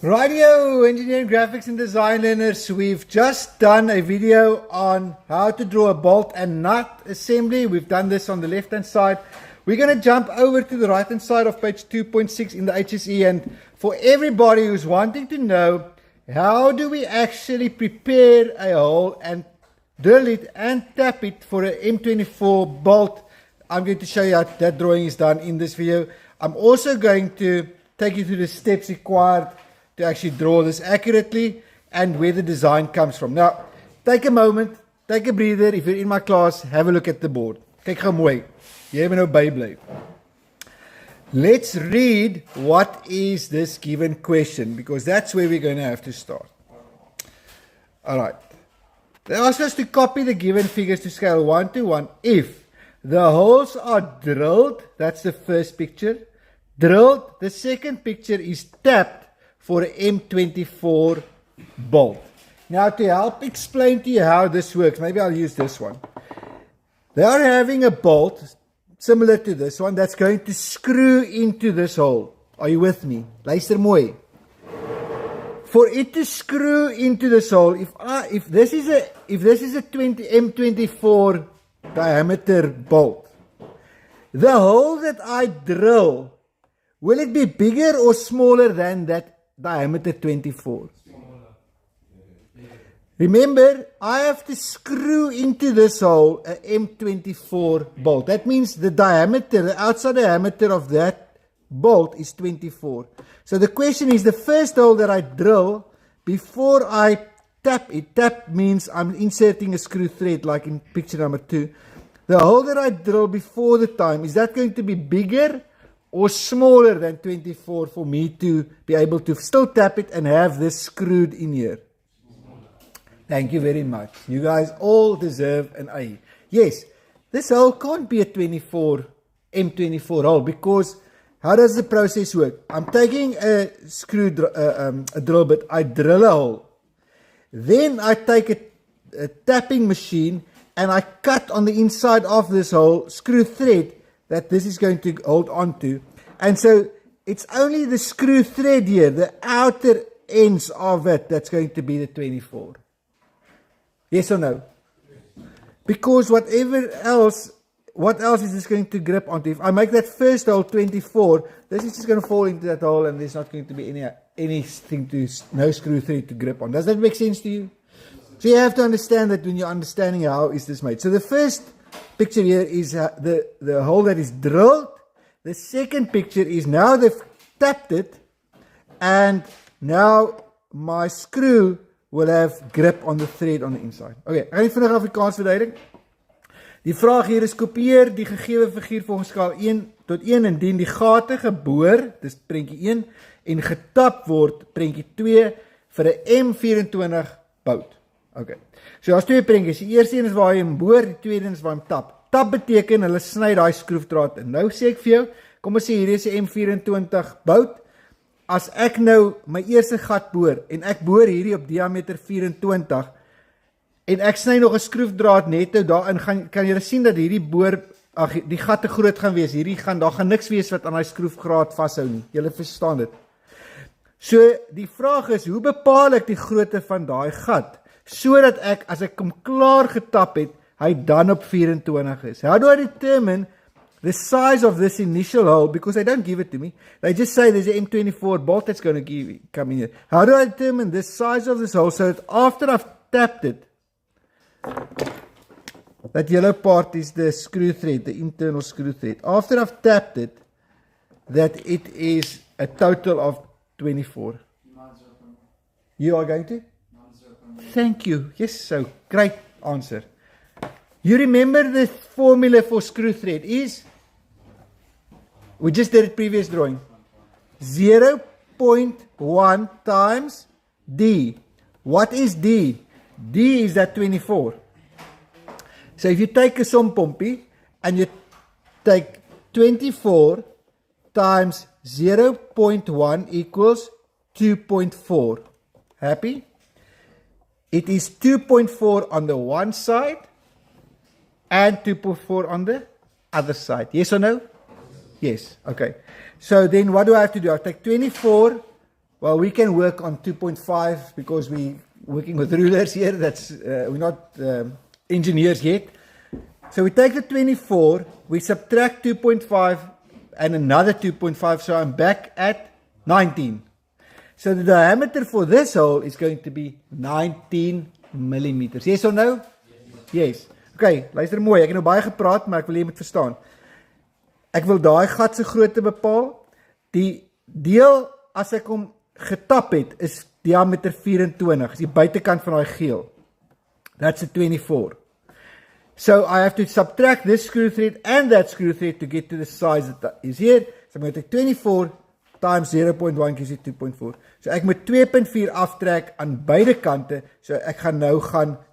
Radio engineering, graphics and design learners, we've just done a video on how to draw a bolt and nut assembly. We've done this on the left hand side. We're going to jump over to the right hand side of page 2.6 in the HSE, and for everybody who's wanting to know how do we actually prepare a hole and drill it and tap it for an M24 bolt, I'm going to show you how that drawing is done in this video. I'm also going to take you through the steps required to actually draw this accurately and where the design comes from. Now, take a moment, take a breather. If you're in my class, have a look at the board. Kyk gou mooi. Jy moet nou bybly. Let's read what is this given question, because that's where we're going to have to start. Alright. They ask us to copy the given figures to scale 1 to 1 if the holes are drilled. That's the first picture. Drilled. The second picture is tapped for an M24 bolt. Now, to help explain to you how this works, maybe I'll use this one. They are having a bolt similar to this one that's going to screw into this hole. Are you with me? Luister mooi. For it to screw into this hole, if this is a M24 diameter bolt, the hole that I drill, will it be bigger or smaller than that diameter 24? Remember, I have to screw into this hole a M24 bolt. That means the diameter, the outside diameter of that bolt is 24. So the question is, the first hole that I drill before I tap it, tap means I'm inserting a screw thread like in picture number 2. The hole that I drill before the time, is that going to be bigger or smaller than 24 for me to be able to still tap it and have this screwed in here? Thank you very much. You guys all deserve an A. Yes, this hole can't be a M24 hole, because how does the process work? I'm taking a drill bit, I drill a hole. Then I take a tapping machine and I cut on the inside of this hole screw thread that this is going to hold on to. And so it's only the screw thread here, the outer ends of it, that's going to be the 24. Yes or no? Because what else is this going to grip onto? If I make that first hole 24, this is just going to fall into that hole and there's not going to be anything no screw thread to grip on. Does that make sense to you? So you have to understand that when you're understanding how is this made. So the first picture here is the hole that is drilled. The second picture is now they've tapped it and now my screw will have grip on the thread on the inside. Okay, ek gaan nie vinnig Afrikaans verduidelik. Die vraag hier is: kopieer die gegewe figuur volgens skaal 1 tot 1 indien die gate geboor, dis prentjie 1, en getap word, prentjie 2, vir 'n M24 bout. Okay. So daar's twee prentjies. Die eerste een is waar hy hom boor, die tweede een is waar hy hom tap. Tap beteken hulle sny daai skroefdraad in. Nou sê ek vir jou, kom ons sê hierdie is 'n M24 bout. As ek nou my eerste gat boor en ek boor hierdie op diameter 24 en ek sny nog 'n skroefdraad netto daarin, kan jy sien dat hierdie die gat te groot gaan wees. Daar gaan niks wees wat aan daai skroefdraad vashou nie. Julle verstaan dit. So die vraag is, hoe bepaal ek die grootte van daai gat sodat ek as ek hom klaar getap het, hy dan op 24 is? How do I determine the size of this initial hole? Because they don't give it to me. They just say there's an M24 bolt that's going to come in here. How do I determine the size of this hole so that after I've tapped it, that yellow part is the screw thread, the internal screw thread. After I've tapped it, that it is a total of 24. You are going to? Thank you. Yes, so great answer. You remember the formula for screw thread is? We just did it previous drawing. 0.1 times D. What is D? D is that 24. So if you take a sompompie and you take 24 times 0.1 equals 2.4. Happy? It is 2.4 on the one side and 2.4 on the other side. Yes or no? Yes. Okay. So then what do I have to do? I take 24 Well, we can work on 2.5 because we're working with rulers here. We're not engineers yet. So we take the 24, we subtract 2.5 and another 2.5, so I'm back at 19. So the diameter for this hole is going to be 19 millimeters. Yes or no? Yes. Okay, luister mooi. Ek het nou baie gepraat, maar ek wil jy moet verstaan. Ek wil daai gat se grootte bepaal. Die deel as ek hom getap het is diameter 24. Is die buitekant van daai geel. That's a 24. So I have to subtract this screw thread and that screw thread to get to the size that is here. So I'm going to take 24 times 0.1 gives you 2.4. So ek moet 2.4 aftrek aan beide kante. So ek gaan nou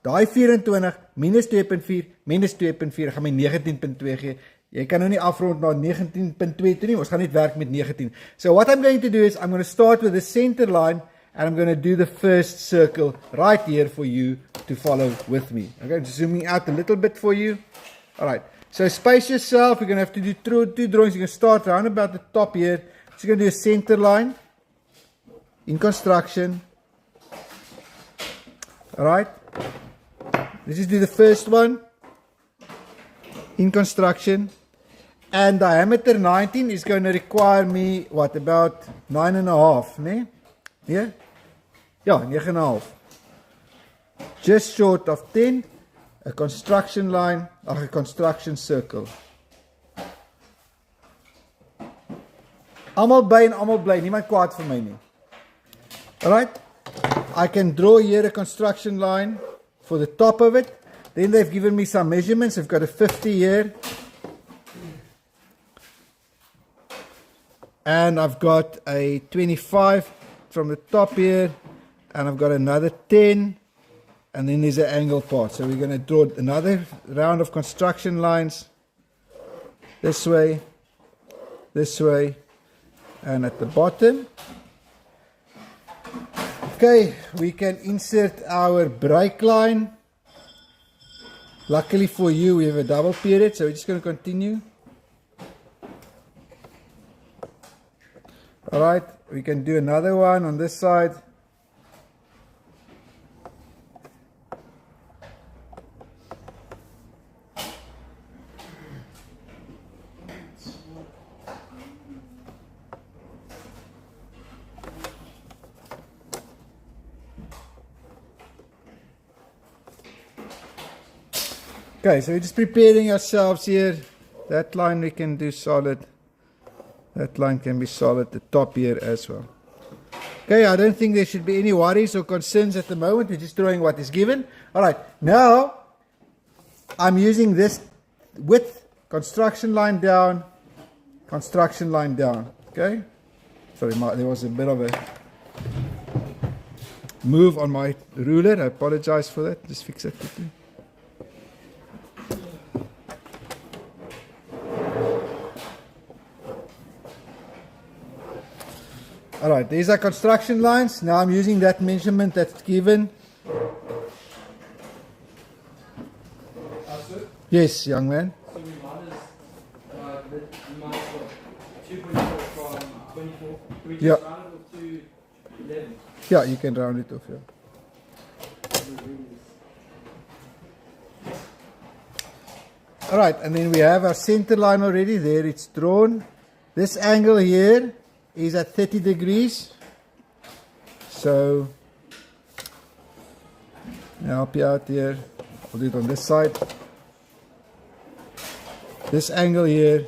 daai 24 minus 2.4 minus 2.4 gaan my 19.2 gee. Jy kan nou nie afrond na 19.2 toe nie. Ons gaan net werk met 19. So what I'm going to do is I'm going to start with the center line and I'm going to do the first circle right here for you to follow with me. Okay, just zooming out a little bit for you. All right. So space yourself. You're going to have to do two drawings. You're going to start around about the top here. So you're going to do a center line in construction. All right. Let's just do the first one in construction. And diameter 19 is going to require me, what, about 9.5, ne? Yeah? Yeah, 9.5. Just short of 10. A construction line, a construction circle. Almal by en almal bly, niemand kwaad vir my nie. Alright? I can draw here a construction line for the top of it. Then they've given me some measurements. I've got a 50 here. And I've got a 25 from the top here. And I've got another 10. And then there's an angle part. So we're going to draw another round of construction lines. This way. This way. And at the bottom. Okay, we can insert our brake line. Luckily for you, we have a double period, so we're just going to continue. Alright, we can do another one on this side. Okay, so we're just preparing ourselves here. That line we can do solid. That line can be solid, the top here as well. Okay, I don't think there should be any worries or concerns at the moment. We're just drawing what is given. Alright, now I'm using this width, construction line down, construction line down. Okay? Sorry, there was a bit of a move on my ruler. I apologize for that. Just fix it quickly. Alright, these are construction lines. Now I'm using that measurement that's given. Yes, young man. So we minus 2.4 from 24. We just round it off to 11. Yeah, you can round it off, yeah. Alright, and then we have our center line already there. It's drawn. This angle here is at 30 degrees. So, I'll help you out here. I'll do it on this side. This angle here,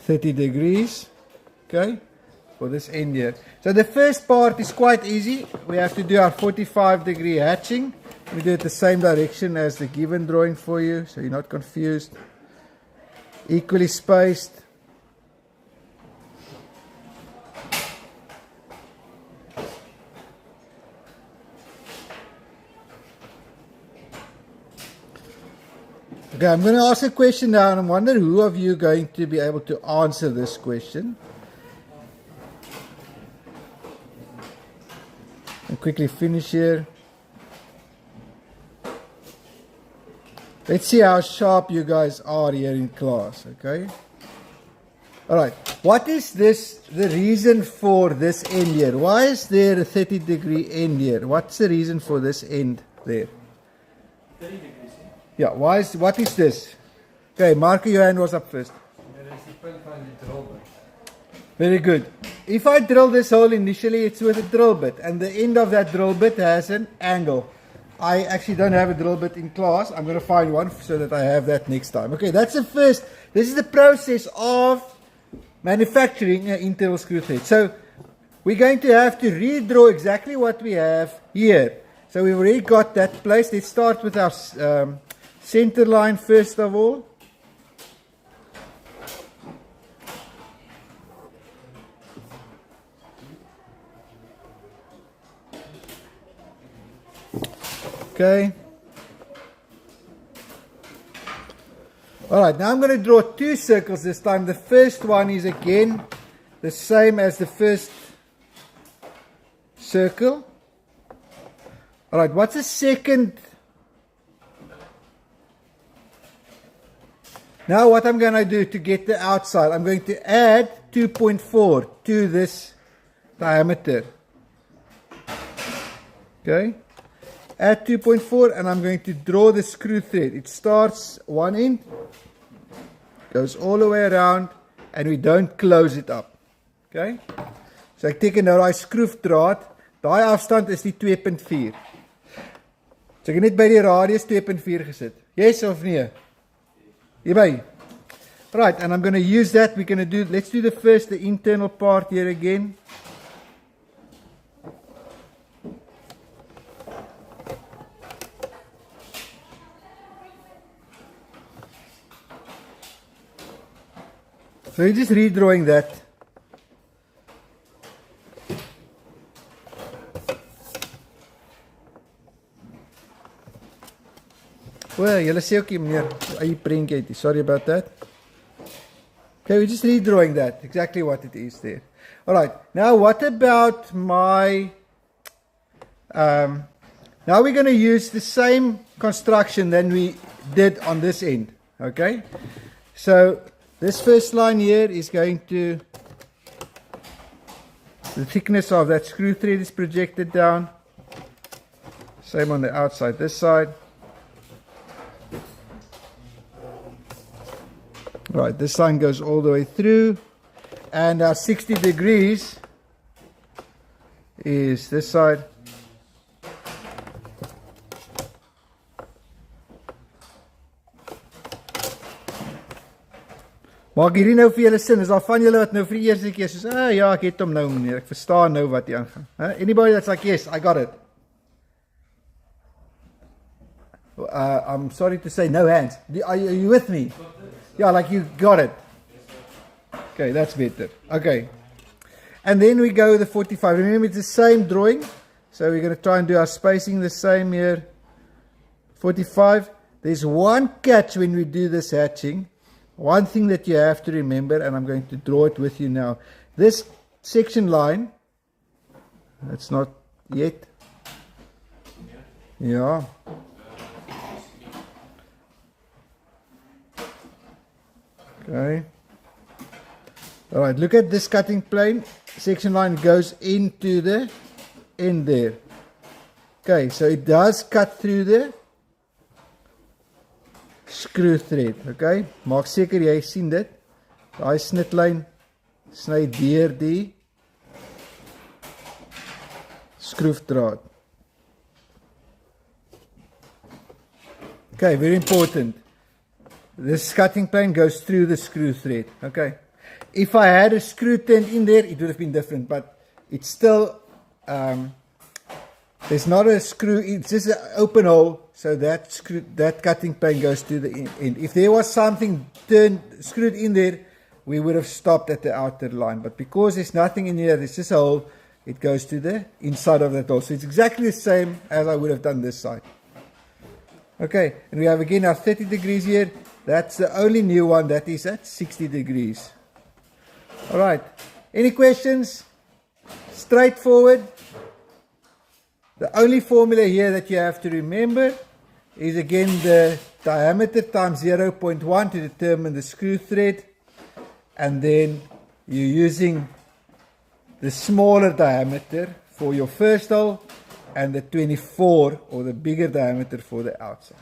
30 degrees. Okay, for this end here. So the first part is quite easy. We have to do our 45-degree hatching. We do it the same direction as the given drawing for you, so you're not confused. Equally spaced. Okay, I'm going to ask a question now, and I wonder who of you are going to be able to answer this question. I'll quickly finish here. Let's see how sharp you guys are here in class, okay? Alright, what is this, the reason for this end here? Why is there a 30-degree end here? What's the reason for this end there? 30 degrees. Yeah, what is this? Okay, Marco, your hand was up first. Very good. If I drill this hole initially, it's with a drill bit, and the end of that drill bit has an angle. I actually don't have a drill bit in class. I'm going to find one so that I have that next time. Okay, that's the first. This is the process of manufacturing an internal screw thread. So we're going to have to redraw exactly what we have here. So we've already got that placed. Let's start with our center line first of all. Okay. Alright, now I'm going to draw two circles this time. The first one is again the same as the first circle. Alright, what's the second? Now what I'm going to do to get the outside, I'm going to add 2.4 to this diameter. Okay. Add 2.4 and I'm going to draw the screw thread. It starts one end, goes all the way around, and we don't close it up. Okay? So ek teken nou daai skroefdraad, daai afstand is die 2.4. So ek het net by die radius 2.4 gesit. Yes of nee? Hierby. Right, and I'm going to use that. We're going to do, let's do the internal part here again. So you're just redrawing that. Well, julle sê ook meneer, eie prentjie uit. Sorry about that. Okay, we're just redrawing that. Exactly what it is there. Alright, now what about my... now we're going to use the same construction than we did on this end. Okay? So... this first line here is going to, the thickness of that screw thread is projected down. Same on the outside, this side. Right, this line goes all the way through. And our 60 degrees is this side. Maak hierdie nou vir julle sin, is daar van julle wat nou vir die eerste keer soos, ja, ek het hom nou meneer, ek verstaan nou wat hier aangaan. Anybody that's like, yes, I got it. I'm sorry to say, no hands. Are you with me? Yeah, like you got it. Okay, that's better. Okay. And then we go with the 45. Remember, it's the same drawing. So we're going to try and do our spacing the same here. 45. There's one catch when we do this hatching. One thing that you have to remember, and I'm going to draw it with you now. This section line, that's not yet. Yeah. Okay. Alright, look at this cutting plane. Section line goes into the end there. Okay, so it does cut through the screw thread. Okay, maak seker jy sien dit. Daai snitlyn sny deur die skroefdraad. Okay, very important. This cutting plane goes through the screw thread. Okay. If I had a screw tent in there, it would have been different, but it's still, there's not a screw, it's just an open hole, so that cutting plane goes to the end. If there was something screwed in there, we would have stopped at the outer line, but because there's nothing in here, there's just a hole, it goes to the inside of that hole. So it's exactly the same as I would have done this side. Okay, and we have again our 30 degrees here. That's the only new one that is at 60 degrees. Alright, any questions? Straightforward. The only formula here that you have to remember is again the diameter times 0.1 to determine the screw thread. and then you're using the smaller diameter for your first hole and the 24 or the bigger diameter for the outside.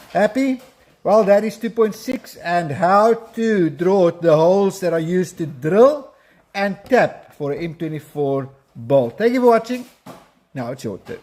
Happy? Well, that is 2.6 and how to draw the holes that are used to drill and tap for an M24 bolt. Thank you for watching. Now it's your turn.